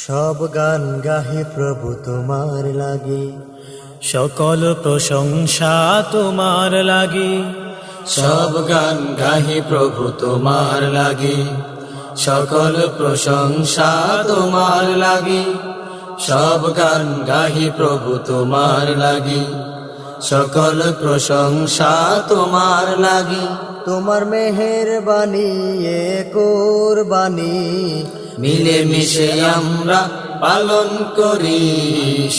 সব গান গাহি প্রভু তোমার লাগি, সকল প্রশংসা তোমার লাগি। সব গান গাহি প্রভু তোমার লাগি, সকল প্রশংসা তোমার লাগি। সব গান গাহি প্রভু তোমার লাগি, সকল প্রশংসা তোমার লাগি। তোমার মেহেরবানি এ কোরবানি, মিলে মিশে আমরা পালন করি।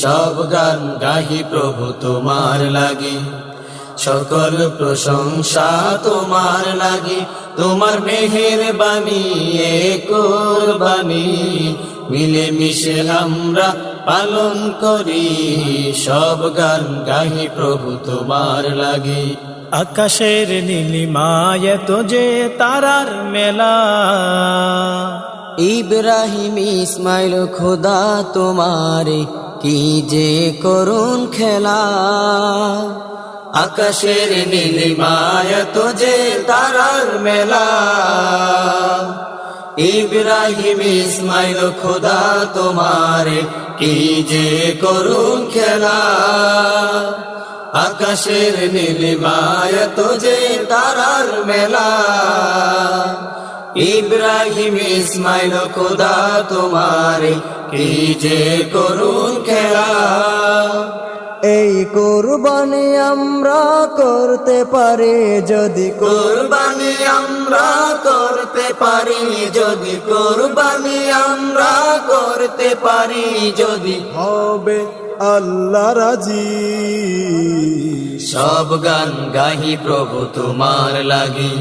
সব গান গাহি প্রভু তোমার লাগি, সকল প্রশংসা তোমার লাগি। তোমার মেহেরবানি এ কোরবানি, মিলে মিশে আমরা পালন করি। সব গান গাহি প্রভু তোমার লাগি। আকাশের নীলিমায় তো যে তারার মেলা, ইব্রাহিম ইসমাইল খোদা তোমারে কি যে করুণ খেলা। আকাশের নীলিমায় তো যে তারার মেলা, ইব্রাহিম ইসমাইল খোদা তোমারে কি যে করুণ খেলা। আকাশের নীলিমায় তো যে তারার মেলা, ইব্রাহিম ইসমাইল খোদা তোমারে কি যে করুণ খেলা। এই কোরবানি আমরা করতে পারি যদি, কোরবানি আমরা করতে পারি যদি, কোরবানি আমরা করতে পারি যদি, হবে আল্লাহ রাজি। সব গান গাহি প্রভু তোমার লাগি,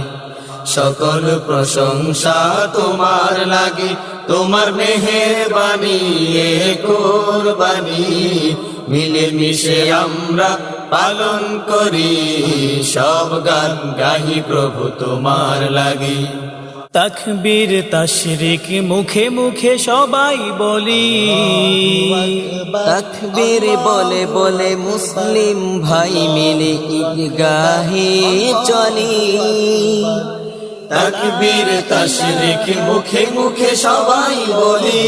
সকল প্রশংসা তোমার লাগি। তোমার মেহেরবানি এ কোরবানি, মিলে মিশে আমরা পালন করি। সব গান গাহি প্রভু তোমার লাগি। তাকবীর তাশরিক মুখে মুখে সবাই বলি, তাকবীর বলে বলে মুসলিম ভাই মিলে ঈদগাহে চলি। তাকবীর তাশরিক মুখে মুখে সবাই বলি,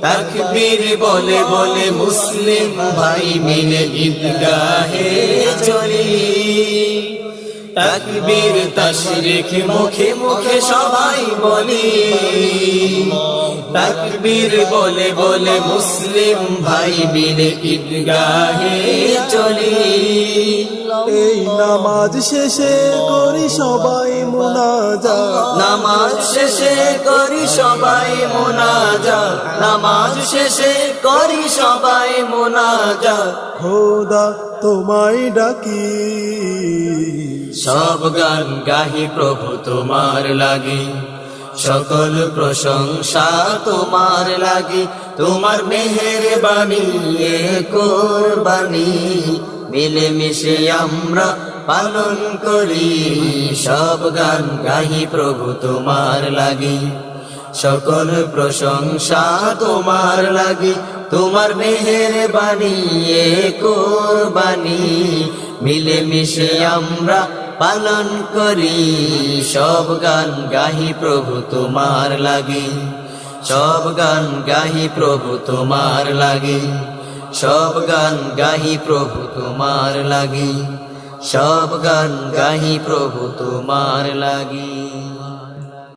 তাকবীর বলে বলে মুসলিম ভাই মিলে ঈদগাহে চলি। তাকবীর তাশরিক মুখে মুখে সবাই বলি, তাকবীর বলে বলে মুসলিম ভাই মিলে ঈদগাহে চলি। এই নামাজ শেষে করি সবাই মুনাজাত, নামাজ শেষে করি সবাই মুনাজাত, নামাজ শেষে করি সবাই মুনাজাত। খোদা তোমায় ডাকি। সব গান গাহি প্রভু তোমার লাগি, সকল প্রশংসা তোমার লাগি। তোমার মেহেরবানি এ কোরবানি, মিলে মিশে আমরা পালন করি। সব গান গাহি প্রভু তোমার লাগি, সকল প্রশংসা তোমার লাগি। তোমার মেহেরবানি এ কোরবানি, মিলে মিশে আমরা পালন করি। সব গান গাহি প্রভু তোমার লাগি, সব গান গাহি প্রভু তোমার লাগি। সব গান গাহি প্রভু তোমার লাগি, সব গান গাহি প্রভু তোমার লাগি।